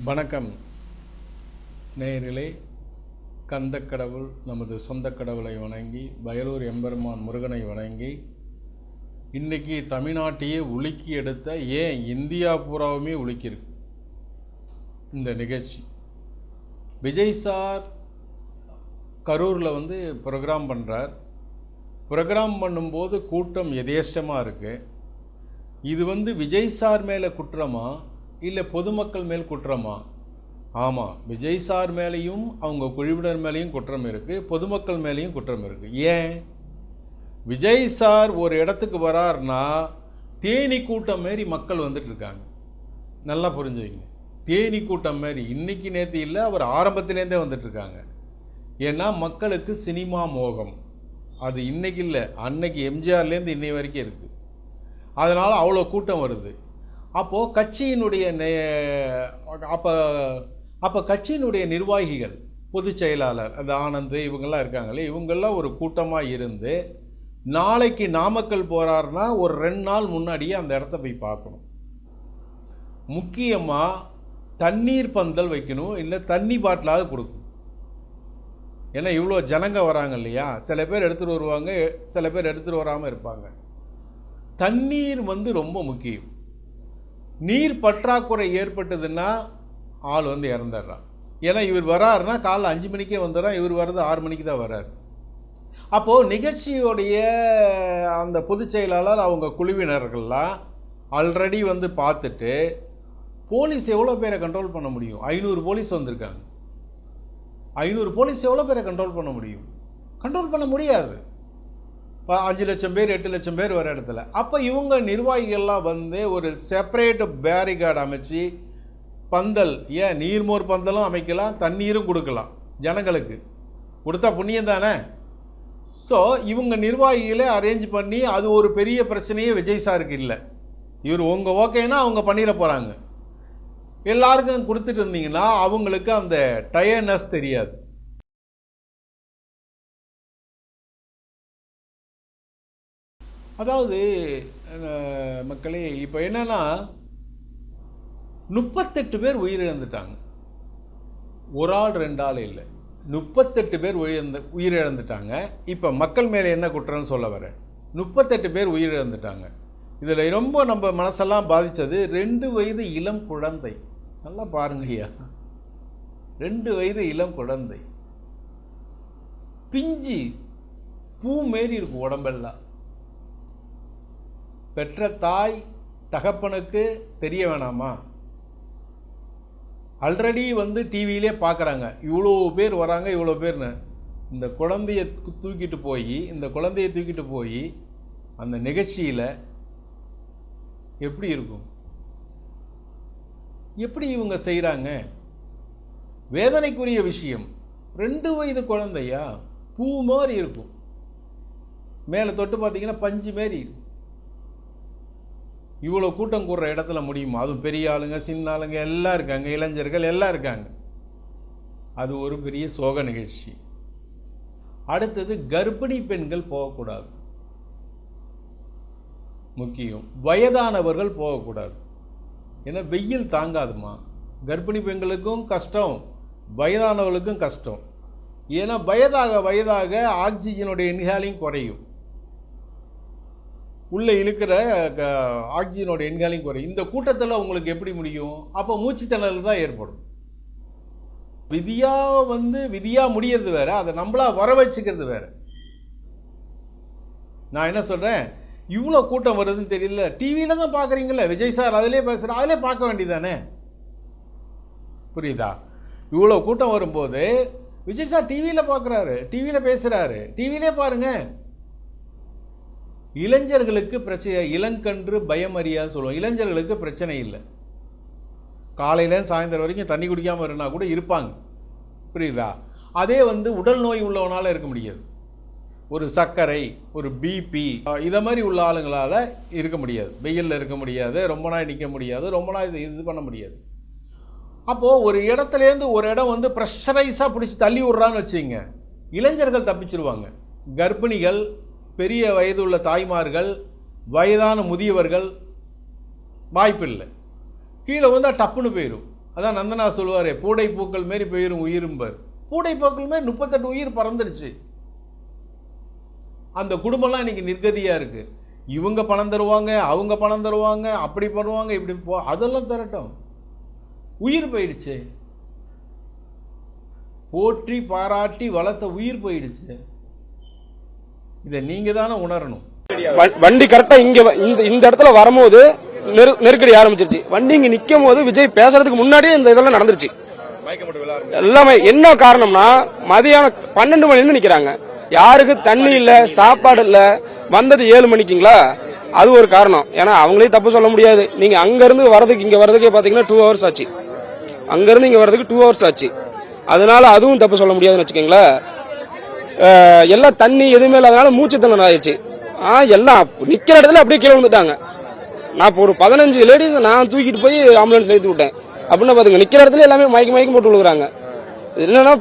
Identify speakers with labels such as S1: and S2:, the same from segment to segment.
S1: வணக்கம் நேயர்களே. கந்தக்கடவுள் நமது சொந்த கடவுளை வணங்கி, வயலூர் எம்பெருமான் முருகனை வணங்கி, இன்றைக்கி தமிழ்நாட்டையே உலுக்கி எடுத்த, ஏன் இந்தியா பூராவுமே உலுக்கியிருக்கு இந்த நிகழ்ச்சி. விஜய் சார் கரூரில் ப்ரோக்ராம் பண்ணுறார். ப்ரோக்ராம் பண்ணும்போது கூட்டம் எதேஷ்டமாக இருக்குது. இது விஜய் சார் மேலே குற்றமா இல்லை பொதுமக்கள் மேல் குற்றமா? ஆமாம், விஜய் சார் மேலேயும் அவங்க குழுவினர் மேலேயும் குற்றம் இருக்குது, பொதுமக்கள் மேலேயும் குற்றம் இருக்குது. ஏன்? விஜய் சார் ஒரு இடத்துக்கு வராருன்னா தேனி கூட்டம் மாரி மக்கள் வந்துட்டுருக்காங்க. நல்லா புரிஞ்சுங்க, தேனி கூட்டம் மாரி. இன்றைக்கி நேற்று இல்லை, அவர் ஆரம்பத்திலேருந்தே வந்துட்டுருக்காங்க. ஏன்னா மக்களுக்கு சினிமா மோகம். அது இன்றைக்கி இல்லை, அன்னைக்கு எம்ஜிஆர்லேருந்து இன்னை வரைக்கும் இருக்குது. அதனால் அவ்வளோ கூட்டம் வருது. அப்போது கட்சியினுடைய கட்சியினுடைய நிர்வாகிகள், பொதுச் செயலாளர் அது ஆனந்த், இவங்கெல்லாம் இருக்காங்களே, இவங்கெல்லாம் ஒரு கூட்டமாக இருந்து நாளைக்கு நாமக்கல் போகிறாருன்னா ஒரு 2 நாள் முன்னாடியே அந்த இடத்த போய் பார்க்கணும். முக்கியமாக தண்ணீர் பந்தல் வைக்கணும், இல்லை தண்ணி பாட்டிலாவது கொடுக்கணும். ஏன்னா இவ்வளோ ஜனங்க வராங்க இல்லையா, சில பேர் எடுத்துகிட்டு வருவாங்க, சில பேர் எடுத்துகிட்டு வராமல் இருப்பாங்க. தண்ணீர் ரொம்ப முக்கியம். நீர் பற்றாக்குறை ஏற்பட்டதுன்னா ஆள் இறந்துடுறான். ஏன்னா இவர் வராருன்னா காலைல 5 மணிக்கே வந்துடுறான், இவர் வர்றது 6 மணிக்கு தான் வர்றார். அப்போது நிகழ்ச்சியோடைய அந்த பொதுச் செயலாளர் அவங்க குழுவினர்கள்லாம் ஆல்ரெடி பார்த்துட்டு, போலீஸ் எவ்வளோ பேரை கண்ட்ரோல் பண்ண முடியும்? 500 போலீஸ் வந்திருக்காங்க. 500 போலீஸ் எவ்வளோ பேரை கண்ட்ரோல் பண்ண முடியும்? கண்ட்ரோல் பண்ண முடியாது. 5 லட்சம் பேர் 8 லட்சம் பேர் வர இடத்துல. அப்போ இவங்க நிர்வாகிகள்லாம் ஒரு செப்பரேட் பேரிகார்டு அமைச்சு, பந்தல், ஏன் நீர்மோர் பந்தலும் அமைக்கலாம், தண்ணீரும் கொடுக்கலாம். ஜனங்களுக்கு கொடுத்தா புண்ணியம் தானே. ஸோ இவங்க நிர்வாகிகளே அரேஞ்ச் பண்ணி, அது ஒரு பெரிய பிரச்சனையே விஜய் சாருக்கு இல்லை. இவர் உங்கள் ஓகேன்னா அவங்க பண்ணிட போகிறாங்க. எல்லாருக்கும் கொடுத்துட்டு இருந்தீங்கன்னா அவங்களுக்கு அந்த டயர்னஸ் தெரியாது. அதாவது மக்களே, இப்போ என்னென்னா 38 பேர் உயிரிழந்துட்டாங்க. ஒரு ஆள் 2 ஆள் இல்லை, 38 பேர் உயிரிழந்துட்டாங்க. இப்போ மக்கள் மேலே என்ன குற்றம்னு சொல்ல வரேன். 38 பேர் உயிரிழந்துட்டாங்க. இதில் ரொம்ப நம்ம மனசெல்லாம் பாதித்தது 2 வயது இளம் குழந்தை. நல்லா பாருங்க ஐயா, 2 வயது இளம் குழந்தை, பிஞ்சு பூ மாரி இருக்கும் உடம்பெல்லாம். பெற்ற தாய் தகப்பனுக்கு தெரிய வேணாமா? ஆல்ரெடி டிவியிலே பார்க்குறாங்க, இவ்வளோ பேர் வராங்க, இவ்வளோ பேர்னு. இந்த குழந்தையை தூக்கிட்டு போய் அந்த நிகழ்ச்சியில் எப்படி இருக்கும்? எப்படி இவங்க செய்கிறாங்க? வேதனைக்குரிய விஷயம். 2 வயது குழந்தையா, பூ மாதிரி இருக்கும், மேலே தொட்டு பார்த்தீங்கன்னா பஞ்சு மாரி. இவ்வளோ கூட்டம் கூடுற இடத்துல முடியுமா? அதுவும் பெரிய ஆளுங்க, சின்ன ஆளுங்க எல்லாம் இருக்காங்க, இளைஞர்கள் எல்லாம் இருக்காங்க. அது ஒரு பெரிய சோக நிகழ்ச்சி. அடுத்தது, கர்ப்பிணி பெண்கள் போகக்கூடாது, முக்கியம். வயதானவர்கள் போகக்கூடாது. ஏன்னா வெயில் தாங்காதுமா. கர்ப்பிணி பெண்களுக்கும் கஷ்டம், வயதானவர்களுக்கும் கஷ்டம். ஏன்னா வயதாக ஆக்சிஜனுடைய இன்ஹேலிங் குறையும், உள்ளே இழுக்கிற ஆக்சிஜனோட இன்ஹேலிங் குறையும். இந்த கூட்டத்தில் உங்களுக்கு எப்படி முடியும்? அப்போ மூச்சு திணறல் தான் ஏற்படும். விதியா முடியறது வேற, அதை நம்மளா வர வச்சுக்கிறது வேற. நான் என்ன சொல்கிறேன், இவ்வளோ கூட்டம் வருதுன்னு தெரியல, டிவியில் தான் பார்க்குறீங்களே, விஜய் சார் அதிலே பேசுகிற, அதிலே பார்க்க வேண்டியதானே. புரியுதா? இவ்வளோ கூட்டம் வரும்போது விஜய் சார் டிவியில் பார்க்குறாரு, டிவியில் பேசுகிறாரு, டிவியிலே பாருங்கள். இளைஞர்களுக்கு பிரச்சனை, இளங்கன்று பயம் அறியாது சொல்லுவோம். இளைஞர்களுக்கு பிரச்சனை இல்லை, காலையில் சாயந்தரம் வரைக்கும் தண்ணி குடிக்காமல் இருந்தால் கூட இருப்பாங்க. புரியுதா? அதே உடல் நோய் உள்ளவனால இருக்க முடியாது. ஒரு சர்க்கரை, ஒரு பிபி, இதை மாதிரி உள்ள ஆளுங்களால் இருக்க முடியாது. வெயிலில் இருக்க முடியாது, ரொம்ப நாள் நிற்க முடியாது, ரொம்ப நாள் இது பண்ண முடியாது. அப்போது ஒரு இடத்துலேருந்து ஒரு இடம் ப்ரெஷரைஸாக பிடிச்சி தள்ளி விட்றான்னு வச்சுங்க, இளைஞர்கள் தப்பிச்சிருவாங்க. கர்ப்பிணிகள், பெரிய வயதுள்ள தாய்மார்கள், வயதான முதியவர்கள் வாய்ப்பில்லை. கீழே விழுந்தால் டப்புன்னு போயிடும். அதான் நந்தனா சொல்லுவார், பூடை பூக்கள் மாரி போயிரும் உயிரும்பர். பூடை பூக்கள் மாரி 38 உயிர் பறந்துருச்சு. அந்த குடும்பம்லாம் இன்னைக்கு நிர்கதியாக இருக்குது. இவங்க பணம் தருவாங்க, அவங்க பணம் தருவாங்க, அப்படி பண்ணுவாங்க, இப்படி அதெல்லாம் தரட்டும், உயிர் போயிடுச்சு. போற்றி பாராட்டி வளர்த்த உயிர் போயிடுச்சு. இதை நீங்க தானே உணரணும்.
S2: வண்டி கரெக்டா இந்த இடத்துல வரும்போது நெருக்கடி ஆரம்பிச்சிருச்சு. வண்டி இங்க நிக்கும் போது விஜய் பேசுறதுக்கு முன்னாடியே இந்த இதெல்லாம் நடந்துருச்சு. எல்லாமே என்ன காரணம்னா, மதியானம் 12 மணில இருந்து நிக்கிறாங்க. யாருக்கு தண்ணி இல்ல, சாப்பாடு இல்ல. வந்தது 7 மணிக்குங்களா, அது ஒரு காரணம். ஏன்னா அவங்களே தப்பு சொல்ல முடியாது. நீங்க அங்க இருந்து வரதுக்கு இங்க வரதுக்கே பாத்தீங்கன்னா 2 hours ஆச்சு. அங்க இருந்து இங்க வரதுக்கு 2 hours ஆச்சு. அதனால அதுவும் தப்பு சொல்ல முடியாதுன்னு வச்சுக்கோங்களேன். எல்லாம் தண்ணி எதுவுமே இல்லாதனால மூச்சு திணறல் ஆயிடுச்சு. எல்லாம் நிக்கிற இடத்துல அப்படியே கீழே விழுந்துட்டாங்க. நான் இப்போ ஒரு 15 லேடிஸ் நான் தூக்கிட்டு போய் ஆம்புலன்ஸ்ல ஏற்றி விட்டேன். அப்படின்னு பாத்துங்க, நிக்கிற இடத்துல எல்லாமே மயக்கி போட்டு விழுகுறாங்க. என்னன்னா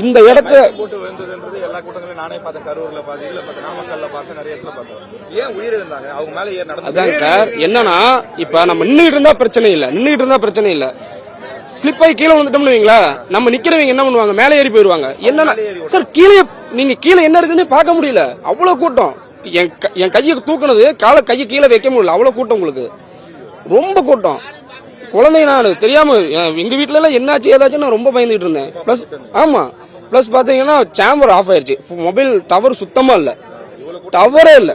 S2: இந்த இடத்த போட்டு விழுந்ததுன்றது எல்லா கூட்டங்களையும் நானே பார்த்தேன். கரூர்ல பார்த்தேன், இதுல பார்த்தேன், நாமக்கல்ல பார்த்தேன், நிறைய இடத்துல பார்த்தேன். ஏன் உயிர் இருந்தாங்க அவங்க மேல ஏன் நடந்தது? அதாங்க சார், என்னன்னா இப்ப நம்ம நின்றுட்டு இருந்தா பிரச்சனை இல்ல, ஸ்லிப் ஆகி கீழே வந்துட்டோம்னு வைங்களா, நம்ம நிக்கிறவங்க என்ன பண்ணுவாங்க, மேலே ஏறி போயிருவாங்க. என்னன்னா சார், நீங்க கீழே என்ன இருக்குன்னு பார்க்க முடியல, அவ்வளவு கூட்டம். என் கையை தூக்குனது கையை கீழே வைக்க முடியல, அவ்வளவு கூட்டம். உங்களுக்கு ரொம்ப கூட்டம். குழந்தை நான் தெரியாம எங்க வீட்டுல எல்லாம் என்னாச்சு ஏதாச்சும் நான் ரொம்ப பயந்துட்டு இருந்தேன். பிளஸ் ஆமா, பிளஸ் பாத்தீங்கன்னா சேம்பர் ஆஃப் ஆயிருச்சு. மொபைல் டவர் சுத்தமா இல்ல, டவரே இல்ல,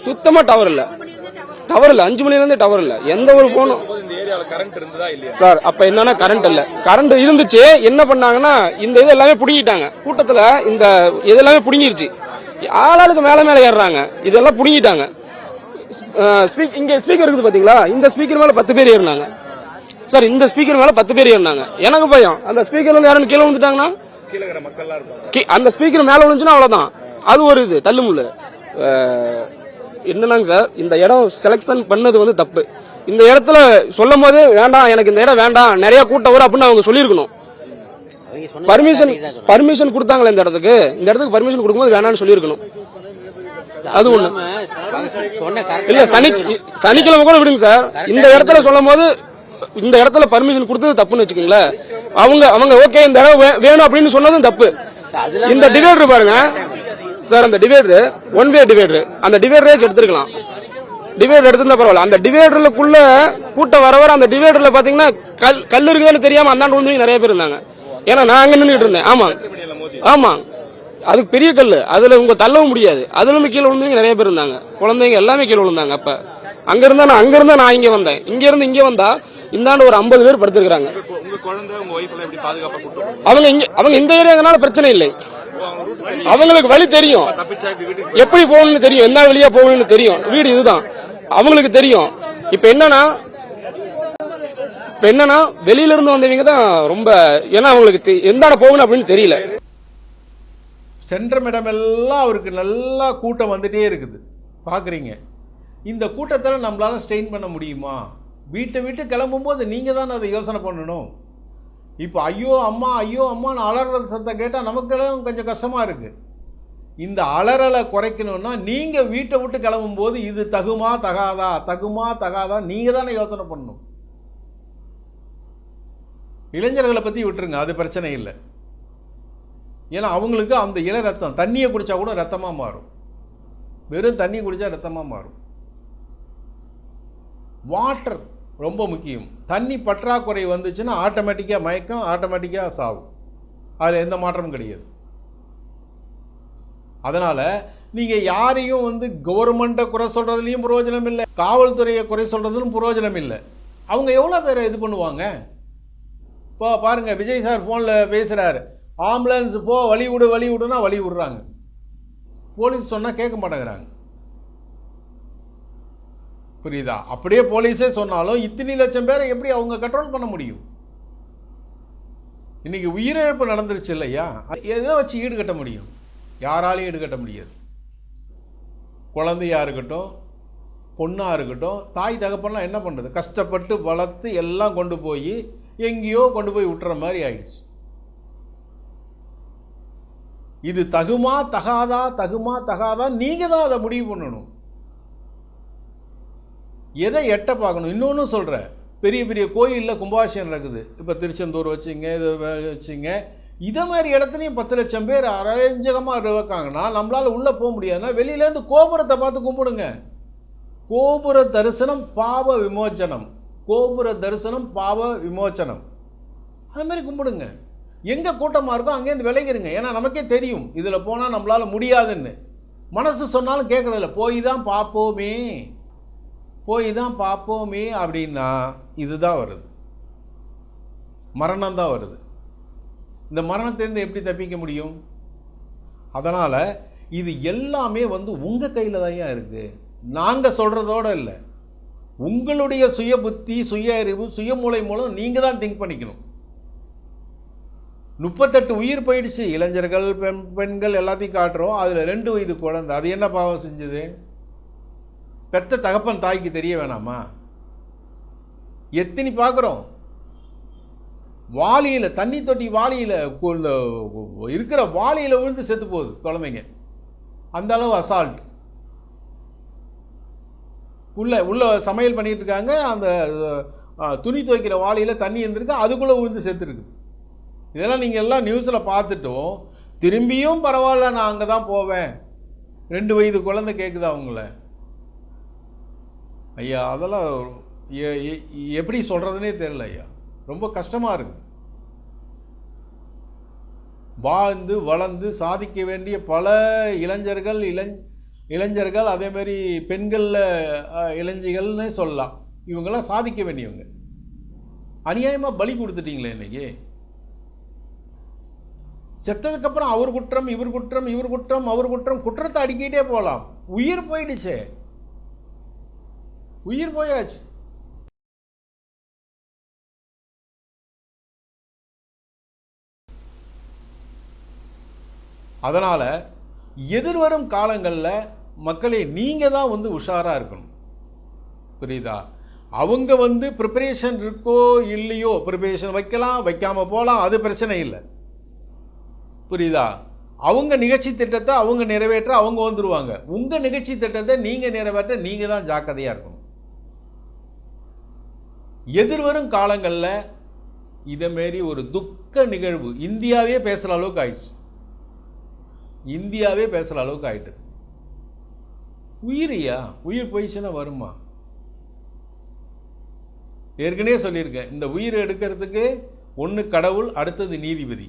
S2: சுத்தமா டவர் இல்ல. 5 மணில இருந்து டவர் இல்ல. எந்த ஒரு போனும் சார். அப்ப என்னன்னா கரண்ட் இல்ல. கரண்ட் இருந்துச்சு, என்ன பண்ணாங்கன்னா இந்த இது எல்லாமே புடுங்கிட்டாங்க. கூட்டத்துல இந்த இதெல்லாமே புடுங்கிருச்சு. ஆளாளுக்கு மேல ஏறுறாங்க, இதெல்லாம் புடுங்கிட்டாங்க. இங்க ஸ்பீக்கர் இருக்குது பாத்தீங்களா, இந்த ஸ்பீக்கர் மேல 10 பேர் ஏறினாங்க சார். இந்த ஸ்பீக்கர் மேல 10 பேர் ஏறினாங்க. எனக்கு பயம், அந்த ஸ்பீக்கர்ல இருந்து யாரும் கீழே வந்துட்டாங்கன்னா, அந்த ஸ்பீக்கர் மேல விழுந்துச்சுன்னா அவ்வளவுதான். அது ஒரு இது தள்ளுமுள்ளு. என்னன்னாங்க சார், இந்த இடம் செலக்ஷன் பண்ணது வந்து தப்பு. இந்த இடத்துல சொல்லும் போது வேண்டாம், எனக்கு இந்த இடம் வேண்டாம், நிறைய கூட்டம் வரும் அப்படின்னு அவங்க சொல்லியிருக்கணும். பர்மிஷன் கொடுத்தாங்களே இந்த இடத்துக்கு பர்மிஷன் கொடுக்கும்போது வேணாம்னு சொல்லியிருக்கணும். அது ஒண்ணு இல்ல. சனிக்கிழமை கூட விடுங்க சார். இந்த இடத்துல சொல்லும் போது இந்த இடத்துல பர்மிஷன் கொடுத்தது தப்புன்னு வச்சுக்கோங்களேன். அவங்க ஓகே இந்த இடம் வேணும் அப்படின்னு சொன்னதும் தப்பு. இந்த டிவைடர் பாருங்க சார், அந்த டிவைடர் 1 வே டிவைடர், அந்த டிவைடரே எடுத்துருக்கலாம். டிவைடர் எடுத்திருந்தா பரவாயில்ல. அந்த டிவைடருக்குள்ள கூட்டம் வர அந்த டிவைடர்ல பாத்தீங்கன்னா கல் இருக்குதுன்னு தெரியாம அந்தாண்டு வந்து நிறைய பேர் இருந்தாங்க. ஏன்னா நான் அங்க நின்றுட்டு இருந்தேன். ஆமா, அது பெரிய கல், அதுல உங்க தள்ளவும் முடியாது. அதுல இருந்து கீழே விழுந்தவங்க நிறைய பேர் இருந்தாங்க. குழந்தைங்க எல்லாமே கீழே விழுந்தாங்க. அப்ப அங்க இருந்தா நான் இங்க வந்தேன். இங்க வந்தா இந்தாண்டு ஒரு 50 பேர் படுத்திருக்காங்க. அவங்க இந்த ஏரியாங்கனால பிரச்சனை இல்லை. அவங்களுக்கு வழி தெரியும், எப்படி போகணும்னு தெரியும், என்ன வழியா போகணும்னு தெரியும். வீடு இதுதான் அவங்களுக்கு தெரியும். இப்ப என்னன்னா வெளியில இருந்து வந்தவங்க தான் ரொம்ப, ஏன்னா அவங்களுக்கு எந்தாட போகணும் அப்படின்னு தெரியல.
S1: சென்ற இடமெல்லாம் அவருக்கு நல்லா கூட்டம் வந்துட்டே இருக்குது, பாக்குறீங்க. இந்த கூட்டத்தில் நம்மளால ஸ்டெயின் பண்ண முடியுமா? வீட்டை விட்டு கிளம்பும் போது நீங்க தான் அதை யோசனை பண்ணணும். இப்போ ஐயோ அம்மான்னு அலற சத்தம் கேட்டால் நமக்கெல்லாம் கொஞ்சம் கஷ்டமா இருக்கு. இந்த அலறலை குறைக்கணும்னா நீங்க வீட்டை விட்டு கிளம்பும் போது இது தகுமா தகாதா நீங்க தானே யோசனை பண்ணணும். இளைஞர்களை பத்தி விட்டுருங்க, அது பிரச்சனை இல்லை. ஏன்னா அவங்களுக்கு அந்த இள ரத்தம், தண்ணியை குடிச்சா கூட ரத்தமா மாறும். வெறும் தண்ணி குடிச்சா ரத்தமா மாறும். வாட்டர் ரொம்ப முக்கியம். தண்ணி பற்றாக்குறை வந்துச்சுன்னா ஆட்டோமேட்டிக்காக மயக்கம், ஆட்டோமேட்டிக்காக சாவும். அதில் எந்த மாற்றமும் கிடையாது. அதனால் நீங்கள் யாரையும் வந்து கவர்மெண்ட்டை குறை சொல்கிறதுலையும் பிரயோஜனம் இல்லை, காவல்துறையை குறை சொல்கிறதுலும் பிரயோஜனம் இல்லை. அவங்க எவ்வளோ பேரை இது பண்ணுவாங்க? இப்போ பாருங்கள், விஜய் சார் ஃபோனில் பேசுகிறாரு, ஆம்புலன்ஸ் போ, வழி விடுனா வழி விடுறாங்க. போலீஸ் சொன்னால் கேட்க மாட்டேங்கிறாங்க. புரியுதா? அப்படியே போலீஸே சொன்னாலும் இத்தனை லட்சம் பேரை எப்படி அவங்க கண்ட்ரோல் பண்ண முடியும்? இன்னைக்கு உயிரிழப்பு நடந்துருச்சு இல்லையா, எதை வச்சு ஈடுகட்ட முடியும்? யாராலையும் ஈடுகட்ட முடியாது. குழந்தையா இருக்கட்டும், பொண்ணா இருக்கட்டும், தாய் தகப்பெல்லாம் என்ன பண்ணுறது? கஷ்டப்பட்டு வளர்த்து எல்லாம் கொண்டு போய் எங்கேயோ கொண்டு போய் விட்டுற மாதிரி ஆயிடுச்சு. இது தகுமா தகாதா நீங்க தான் அதை முடிவு பண்ணணும். எதை எட்ட பார்க்கணும். இன்னொன்னு சொல்கிறேன், பெரிய பெரிய கோயிலில் கும்பாபிஷேகம் நடக்குது. இப்போ திருச்செந்தூர் வச்சுங்க, இது வச்சுங்க, இதை மாதிரி இடத்துலையும் 10 லட்சம் பேர் அரைஞ்சகமாக இருக்காங்கன்னா நம்மளால் உள்ளே போக முடியாதுன்னா வெளியிலேருந்து கோபுரத்தை பார்த்து கும்பிடுங்க. கோபுர தரிசனம் பாவ விமோச்சனம், கோபுர தரிசனம் பாவ விமோச்சனம். அது மாதிரி கும்பிடுங்க. எங்கே கூட்டமாக இருக்கோ அங்கேருந்து விளைகிறங்க. ஏன்னா நமக்கே தெரியும் இதில் போனால் நம்மளால் முடியாதுன்னு. மனசு சொன்னாலும் கேட்குறதில்ல. போய் தான் பார்ப்போமே அப்படின்னா இதுதான் வருது, மரணம் தான் வருது. இந்த மரணத்திலேருந்து எப்படி தப்பிக்க முடியும்? அதனால் இது எல்லாமே உங்கள் கையில் தான் இருக்குது. நாங்கள் சொல்கிறதோடு இல்லை, உங்களுடைய சுய புத்தி, சுய அறிவு, சுய மூளை மூலம் நீங்கள் தான் திங்க் பண்ணிக்கணும். 38 உயிர் போயிடுச்சு. இளைஞர்கள், பெண்கள் எல்லாத்தையும் காட்டுறோம். அதில் 2 வயது குழந்தை, அது என்ன பாவம் செஞ்சது? பெத்த தகப்பன் தாய்க்கு தெரிய வேணாமா? எத்தனை பார்க்குறோம். வாளியில், தண்ணி தொட்டி வாளியில் இருக்கிற வாளியில் விழுந்து செத்து போகுது குழந்தைங்க. அந்த அளவு அசால்ட். உள்ள சமையல் பண்ணிட்டு இருக்காங்க, அந்த துணி துவைக்கிற வாளியில் தண்ணி இருந்திருக்கு, அதுக்குள்ளே விழுந்து செத்துருக்கு. இதெல்லாம் நீங்கள் எல்லாம் நியூஸில் பார்த்துட்டும் திரும்பியும் பரவாயில்ல நான் அங்கே தான் போவேன். 2 வயது குழந்தை கேட்குதா அவங்கள? ஐயா அதெல்லாம் எப்படி சொல்கிறதுனே தெரியல ஐயா. ரொம்ப கஷ்டமாக இருக்கு. வாழ்ந்து வளர்ந்து சாதிக்க வேண்டிய பல இளைஞர்கள் அதேமாரி பெண்களில் இளைஞர்கள்னு சொல்லலாம், இவங்கெல்லாம் சாதிக்க வேண்டியவங்க. அநியாயமாக பலி கொடுத்துட்டீங்களே இன்னைக்கு. செத்ததுக்கப்புறம் அவர் குற்றம், இவர் குற்றம், இவர் குற்றம், அவர் குற்றம், குற்றத்தை அடிக்கிட்டே போகலாம். உயிர் போயிடுச்சே, உயிர் போயாச்சு. அதனால் எதிர்வரும் காலங்களில் மக்களே நீங்கள் தான் உஷாராக இருக்கணும். புரியுதா? அவங்க ப்ரிப்பரேஷன் இருக்கோ இல்லையோ, ப்ரிப்பரேஷன் வைக்கலாம், வைக்காமல் போகலாம், அது பிரச்சனை இல்லை. புரியுதா? அவங்க நிகழ்ச்சி திட்டத்தை அவங்க நிறைவேற்ற அவங்க வந்துடுவாங்க. உங்கள் நிகழ்ச்சி திட்டத்தை நீங்கள் நிறைவேற்ற நீங்கள் தான் ஜாக்கிரதையாக இருக்கணும். எதிர்வரும் காலங்களில் இதேமாரி ஒரு துக்க நிகழ்வு இந்தியாவே பேசுகிற அளவுக்கு ஆயிடுச்சு. இந்தியாவே பேசுகிற அளவுக்கு ஆயிட்டு. உயிர் போயிடுச்சுன்னா வருமா? ஏற்கனவே சொல்லியிருக்கேன், இந்த உயிர் எடுக்கிறதுக்கு ஒன்று கடவுள், அடுத்தது நீதிபதி.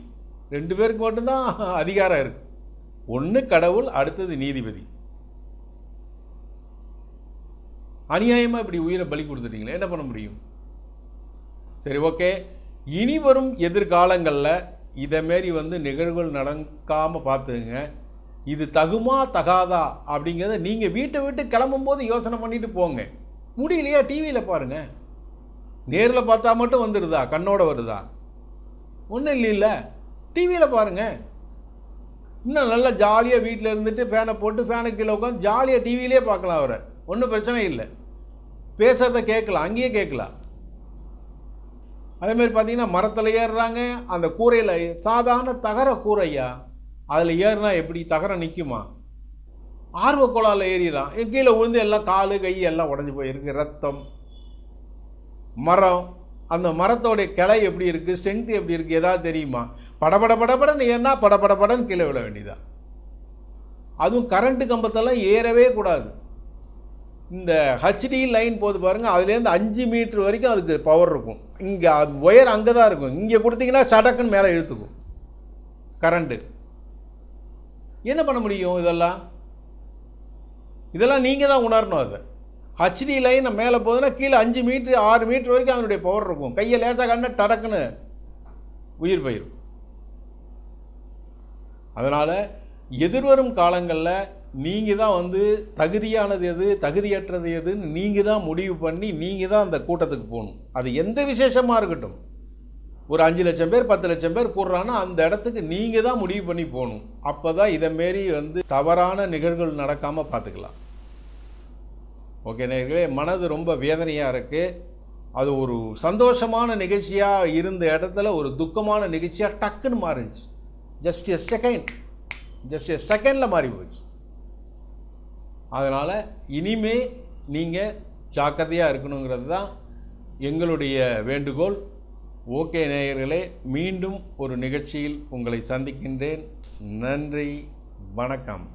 S1: 2 பேருக்கு மட்டும்தான் அதிகாரம் இருக்கு. ஒன்று கடவுள், அடுத்தது நீதிபதி. அநியாயமாக இப்படி உயிரை பலி கொடுத்துட்டீங்களே, என்ன பண்ண முடியும்? சரி, ஓகே. இனி வரும் எதிர்காலங்களில் இதேமாரி நிகழ்வுகள் நடக்காமல் பார்த்துங்க. இது தகுமா தகாதா அப்படிங்கிறத நீங்கள் வீட்டை விட்டு கிளம்பும்போது யோசனை பண்ணிட்டு போங்க. முடியலையா டிவியில் பாருங்கள். நேரில் பார்த்தா மட்டும் வந்துடுதா, கண்ணோட வருதா? ஒன்றும் இல்லைல்ல, டிவியில் பாருங்கள். இன்னும் நல்லா ஜாலியாக வீட்டில் இருந்துட்டு ஃபேனை போட்டு ஃபேனுக்கு கீழே உட்காந்து ஜாலியாக டிவியிலே பார்க்கலாம். அவரை ஒன்றும் பிரச்சனை இல்லை. பேசுறத கேட்கலாம், அங்கேயே கேட்கலாம். அதேமாதிரி பார்த்தீங்கன்னா மரத்தில் ஏறுறாங்க. அந்த கூரையில் சாதாரண தகர கூரையா, அதில் ஏறுனா எப்படி தகரம் நிற்குமா? ஆர்வக்கோளால் ஏறிதான் கீழே விழுந்து எல்லாம் காலு கை எல்லாம் உடஞ்சி போயிருக்கு. ரத்தம், மரம், அந்த மரத்தோடைய கிளை எப்படி இருக்குது, ஸ்ட்ரென்த் எப்படி இருக்குது, ஏதாவது தெரியுமா? படபடன்னு ஏறினா படபடன்னு கீழே விழ வேண்டியதான். அதுவும் கரண்ட்டு கம்பத்தெல்லாம் ஏறவே கூடாது. இந்த ஹெச்டி லைன் போது பாருங்கள், அதுலேருந்து 5 மீட்டர் வரைக்கும் அதுக்கு பவர் இருக்கும். இங்கே ஒயர் அங்கே தான் இருக்கும். இங்கே கொடுத்தீங்கன்னா சடக்குன்னு மேலே இழுத்துக்கும் கரண்ட்டு. என்ன பண்ண முடியும்? இதெல்லாம் நீங்கள் தான் உணரணும். அதை ஹெச்டி லைன் மேலே போகுதுன்னா கீழே 5 மீட்டர் 6 மீட்டர் வரைக்கும் அதனுடைய பவர் இருக்கும். கையை லேசாக கண்ண டடக்குன்னு உயிர் போயிடும். அதனால் எதிர்வரும் காலங்களில் நீங்கள் தான் தகுதியானது எது, தகுதியற்றது எதுன்னு நீங்கள் தான் முடிவு பண்ணி நீங்கள் தான் அந்த கூட்டத்துக்கு போகணும். அது எந்த விசேஷமாக இருக்கட்டும். ஒரு 5 லட்சம் பேர் 10 லட்சம் பேர் கூடுறான்னா அந்த இடத்துக்கு நீங்கள் தான் முடிவு பண்ணி போகணும். அப்போ தான் இதேமாரி தவறான நிகழ்வுகள் நடக்காமல் பார்த்துக்கலாம். ஓகே நேயர்களே, மனது ரொம்ப வேதனையாக இருக்குது. அது ஒரு சந்தோஷமான நிகழ்ச்சியாக இருந்த இடத்துல ஒரு துக்கமான நிகழ்ச்சியாக டக்குன்னு மாறிடுச்சு. ஜஸ்ட் எ செகண்டில் மாறி போச்சு. அதனால் இனிமே நீங்கள் ஜாக்கிரதையாக இருக்கணுங்கிறது தான் எங்களுடைய வேண்டுகோள். ஓகே நேயர்களே, மீண்டும் ஒரு நிகழ்ச்சியில் உங்களை சந்திக்கின்றேன். நன்றி, வணக்கம்.